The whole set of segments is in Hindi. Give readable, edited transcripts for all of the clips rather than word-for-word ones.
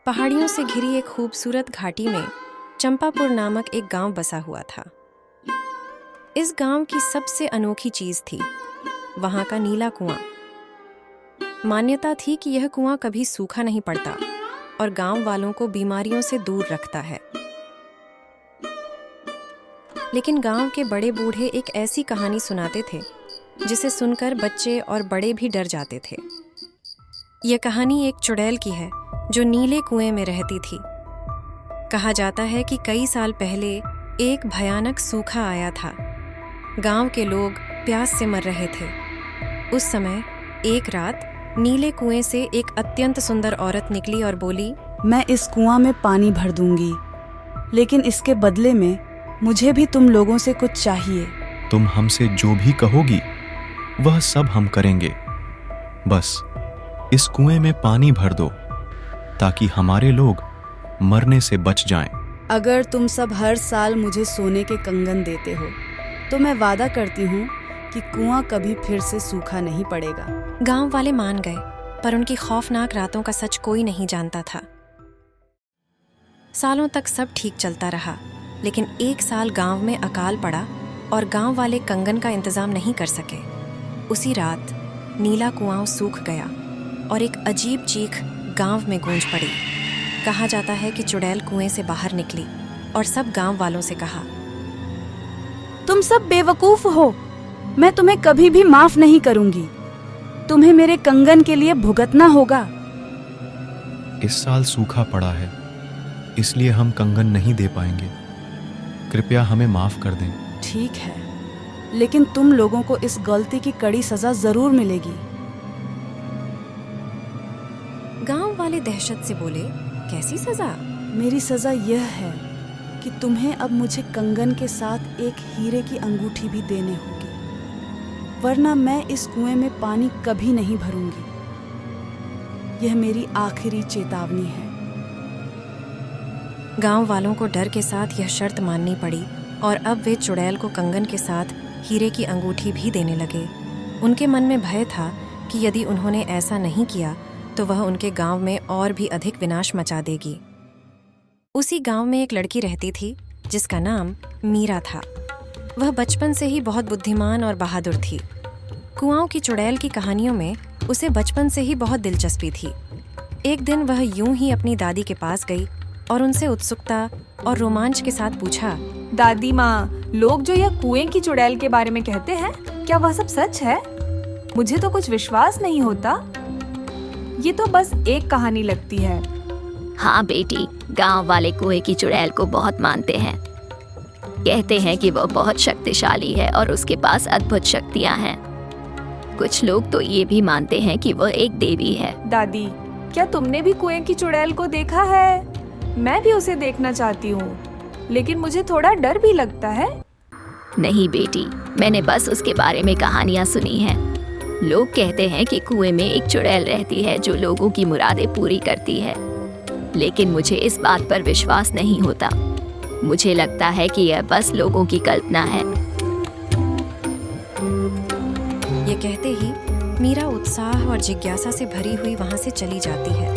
पहाड़ियों से घिरी एक खूबसूरत घाटी में चंपापुर नामक एक गांव बसा हुआ था। इस गांव की सबसे अनोखी चीज थी वहां का नीला कुआं। मान्यता थी कि यह कुआं कभी सूखा नहीं पड़ता और गांव वालों को बीमारियों से दूर रखता है। लेकिन गांव के बड़े बूढ़े एक ऐसी कहानी सुनाते थे जिसे सुनकर बच्चे और बड़े भी डर जाते थे। यह कहानी एक चुड़ैल की है जो नीले कुएं में रहती थी। कहा जाता है कि कई साल पहले एक भयानक सूखा आया था। गांव के लोग प्यास से मर रहे थे। उस समय एक रात नीले कुएं से एक अत्यंत सुंदर औरत निकली और बोली, मैं इस कुआं में पानी भर दूंगी, लेकिन इसके बदले में मुझे भी तुम लोगों से कुछ चाहिए। तुम हमसे जो भी कहोगी वह सब हम करेंगे। बस इस कुएं में पानी भर दो ताकि हमारे लोग मरने से बच जाएं। अगर तुम सब हर साल मुझे सोने के कंगन देते हो तो मैं वादा करती हूँ कि कुआं कभी फिर से सूखा नहीं पड़ेगा। गांव वाले मान गए, पर उनकी खौफनाक रातों का सच कोई नहीं जानता था। सालों तक सब ठीक चलता रहा, लेकिन एक साल गांव में अकाल पड़ा और गांव वाले कंगन का इंतजाम नहीं कर सके। उसी रात नीला कुआं सूख गया और एक अजीब चीख गांव में गूंज पड़ी। कहा जाता है कि चुड़ैल कुएं से बाहर निकली और सब गांव वालों से कहा, तुम सब बेवकूफ हो, मैं तुम्हें कभी भी माफ नहीं करूंगी। तुम्हें मेरे कंगन के लिए भुगतना होगा। इस साल सूखा पड़ा है, इसलिए हम कंगन नहीं दे पाएंगे। कृपया हमें माफ कर दें। ठीक है, लेकिन तुम लोगों को इस गलती की कड़ी सजा जरूर मिलेगी। गांव वाले दहशत से बोले, कैसी सजा? मेरी सजा यह है कि तुम्हें अब मुझे कंगन के साथ एक हीरे की अंगूठी भी देने होगी, वरना मैं इस कुएं में पानी कभी नहीं भरूंगी। यह मेरी आखिरी चेतावनी है। गांव वालों को डर के साथ यह शर्त माननी पड़ी और अब वे चुड़ैल को कंगन के साथ हीरे की अंगूठी भी देने लगे। उनके मन में भय था कि यदि उन्होंने ऐसा नहीं किया तो वह उनके गांव में और भी अधिक विनाश मचा देगी। उसी गांव में एक लड़की रहती थी जिसका नाम मीरा था। वह बचपन से ही बहुत बुद्धिमान और बहादुर थी। कुआंओं की चुड़ैल की कहानियों में उसे बचपन से ही बहुत दिलचस्पी थी। एक दिन वह यूं ही अपनी दादी के पास गई और उनसे उत्सुकता और रोमांच के साथ पूछा, दादी माँ, लोग जो यह कुएं की चुड़ैल के बारे में कहते हैं, क्या वह सब सच है? मुझे तो कुछ विश्वास नहीं होता। ये तो बस एक कहानी लगती है। हाँ बेटी, गांव वाले कुएं की चुड़ैल को बहुत मानते हैं। कहते हैं कि वह बहुत शक्तिशाली है और उसके पास अद्भुत शक्तियाँ हैं। कुछ लोग तो ये भी मानते हैं कि वह एक देवी है। दादी, क्या तुमने भी कुएं की चुड़ैल को देखा है? मैं भी उसे देखना चाहती हूँ, लेकिन मुझे थोड़ा डर भी लगता है। नहीं बेटी, मैंने बस उसके बारे में कहानियाँ सुनी हैं। लोग कहते हैं कि कुएं में एक चुड़ैल रहती है जो लोगों की मुरादें पूरी करती है, लेकिन मुझे इस बात पर विश्वास नहीं होता। मुझे लगता है कि यह बस लोगों की कल्पना है। ये कहते ही मीरा उत्साह और जिज्ञासा से भरी हुई वहां से चली जाती है।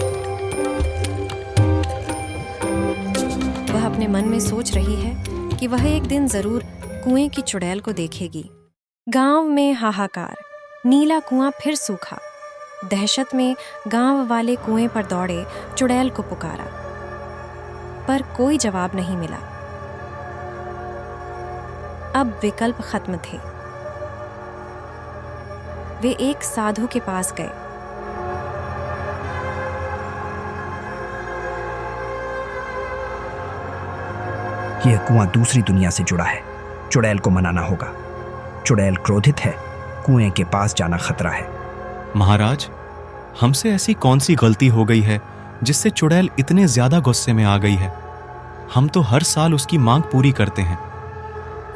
वह अपने मन में सोच रही है कि वह एक दिन जरूर कुएं की चुड़ैल को देखेगी। गांव में हाहाकार। नीला कुआं फिर सूखा। दहशत में गांव वाले कुएं पर दौड़े, चुड़ैल को पुकारा, पर कोई जवाब नहीं मिला। अब विकल्प खत्म थे। वे एक साधु के पास गए। यह कुआं दूसरी दुनिया से जुड़ा है, चुड़ैल को मनाना होगा। चुड़ैल क्रोधित है, कुएं के पास जाना खतरा है। महाराज, हमसे ऐसी कौन सी गलती हो गई है जिससे चुड़ैल इतने ज्यादा गुस्से में आ गई है? हम तो हर साल उसकी मांग पूरी करते हैं।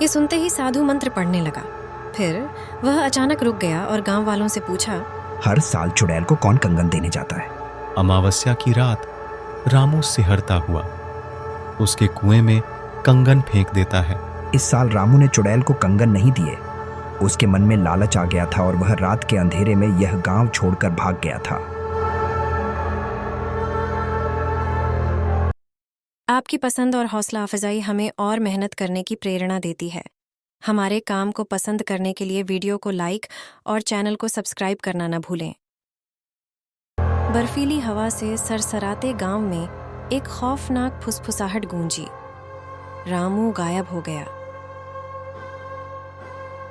ये सुनते ही साधु मंत्र पढ़ने लगा। फिर वह अचानक रुक गया और गांव वालों से पूछा, हर साल चुड़ैल को कौन कंगन देने जाता है? अमावस्या की रात रामू सिहरता हुआ उसके कुएं में कंगन फेंक देता है। इस साल रामू ने चुड़ैल को कंगन नहीं दिए। उसके मन में लालच आ गया था और वह रात के अंधेरे में यह गांव छोड़कर भाग गया था। आपकी पसंद और हौसला अफजाई हमें और मेहनत करने की प्रेरणा देती है। हमारे काम को पसंद करने के लिए वीडियो को लाइक और चैनल को सब्सक्राइब करना न भूलें। बर्फीली हवा से सरसराते गांव में एक खौफनाक फुसफुसाहट गूंजी। रामू गायब हो गया।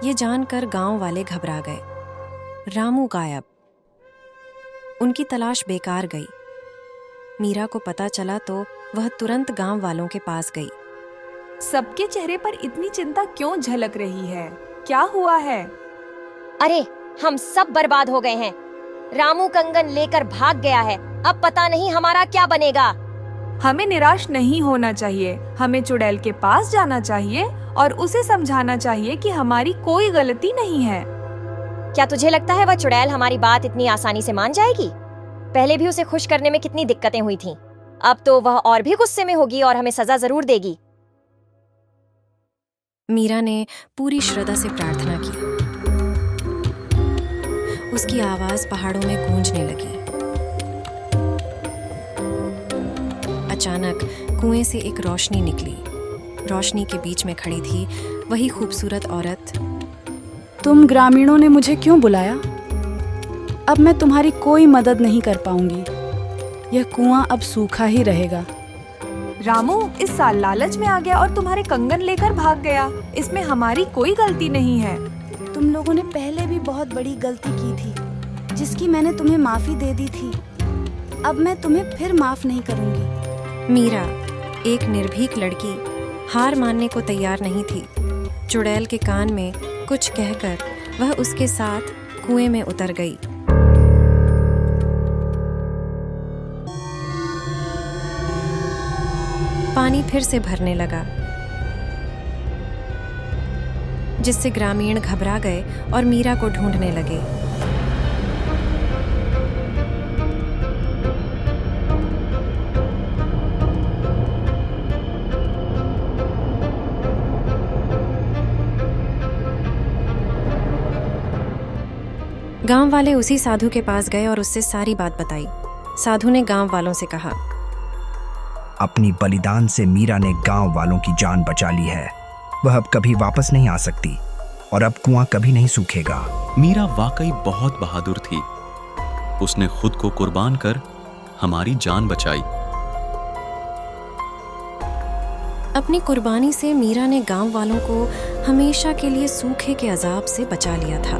ये जानकर गांव वाले घबरा गए। रामू गायब। उनकी तलाश बेकार गई। मीरा को पता चला तो वह तुरंत गांव वालों के पास गई। सबके चेहरे पर इतनी चिंता क्यों झलक रही है? क्या हुआ है? अरे हम सब बर्बाद हो गए हैं। रामू कंगन लेकर भाग गया है। अब पता नहीं हमारा क्या बनेगा। हमें निराश नहीं होना चाहिए। हमें चुड़ैल के पास जाना चाहिए और उसे समझाना चाहिए कि हमारी कोई गलती नहीं है। क्या तुझे लगता है वह चुड़ैल हमारी बात इतनी आसानी से मान जाएगी? पहले भी उसे खुश करने में कितनी दिक्कतें हुई थीं। अब तो वह और भी गुस्से में होगी और हमें सजा जरूर देगी। मीरा ने पूरी श्रद्धा से प्रार्थना की। उसकी आवाज पहाड़ों में गूंजने लगी। अचानक कुएं से एक रोशनी निकली। रोशनी के बीच में खड़ी थी वही खूबसूरत औरत। तुम ग्रामीणों ने मुझे क्यों बुलाया? अब मैं तुम्हारी कोई मदद नहीं कर पाऊंगी। यह कुआं अब सूखा ही रहेगा। रामू इस साल लालच में आ गया और तुम्हारे कंगन लेकर भाग गया। इसमें हमारी कोई गलती नहीं है। तुम लोगों ने पहले भी बहुत बड़ी गलती की थी, जिसकी मैंने तुम्हें माफी दे दी थी। अब मैं तुम्हें फिर माफ नहीं करूंगी। मीरा, एक निर्भीक लड़की, हार मानने को तैयार नहीं थी। चुड़ैल के कान में कुछ कहकर वह उसके साथ कुएं में उतर गई। पानी फिर से भरने लगा, जिससे ग्रामीण घबरा गए और मीरा को ढूंढने लगे। गांव वाले उसी साधु के पास गए और उससे सारी बात बताई। साधु ने गांव वालों से कहा, अपनी बलिदान से मीरा ने गांव वालों की जान बचा ली है। वह अब कभी वापस नहीं आ सकती और अब कुआं कभी नहीं सूखेगा। मीरा वाकई बहुत बहादुर थी। उसने खुद को कुर्बान कर हमारी जान बचाई। अपनी कुर्बानी से मीरा ने गांव वालों को हमेशा के लिए सूखे के अजाब से बचा लिया था।